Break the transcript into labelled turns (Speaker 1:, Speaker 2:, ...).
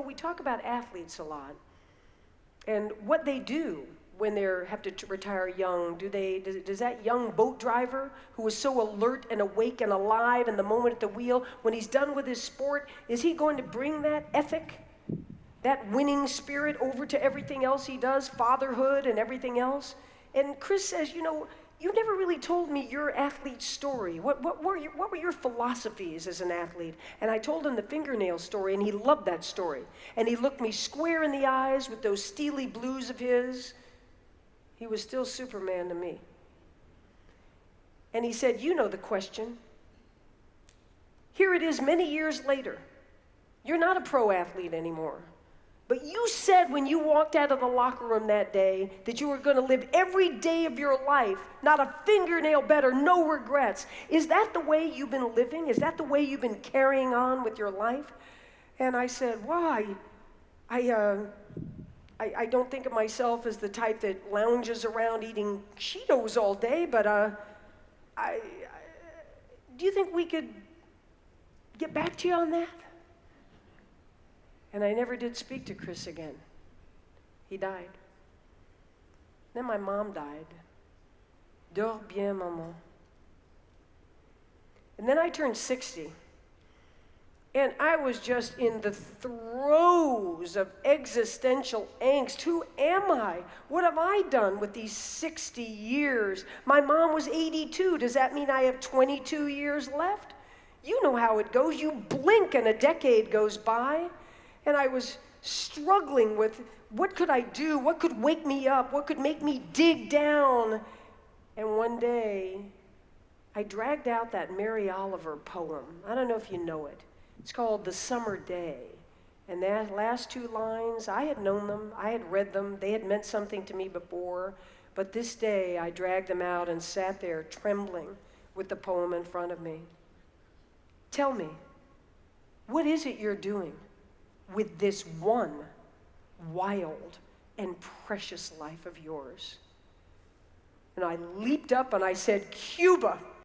Speaker 1: we talk about athletes a lot and what they do when they have to retire young. Does that young boat driver who is so alert and awake and alive in the moment at the wheel, when he's done with his sport, is he going to bring that ethic, that winning spirit over to everything else he does, fatherhood and everything else? And Chris says, you never really told me your athlete story. What were your philosophies as an athlete? And I told him the fingernail story, and he loved that story. And he looked me square in the eyes with those steely blues of his. He was still Superman to me. And he said, you know the question. Here it is many years later. You're not a pro athlete anymore. But you said when you walked out of the locker room that day that you were going to live every day of your life, not a fingernail better, no regrets. Is that the way you've been living? Is that the way you've been carrying on with your life? And I said, why? I don't think of myself as the type that lounges around eating Cheetos all day, but do you think we could get back to you on that? And I never did speak to Chris again. He died. Then my mom died. Dors bien, maman. And then I turned 60. And I was just in the throes of existential angst. Who am I? What have I done with these 60 years? My mom was 82. Does that mean I have 22 years left? You know how it goes. You blink and a decade goes by. And I was struggling with what could I do? What could wake me up? What could make me dig down? And one day, I dragged out that Mary Oliver poem. I don't know if you know it. It's called The Summer Day. And that last two lines, I had known them. I had read them. They had meant something to me before. But this day, I dragged them out and sat there trembling with the poem in front of me. Tell me, what is it you're doing with this one wild and precious life of yours? And I leaped up and I said, Cuba.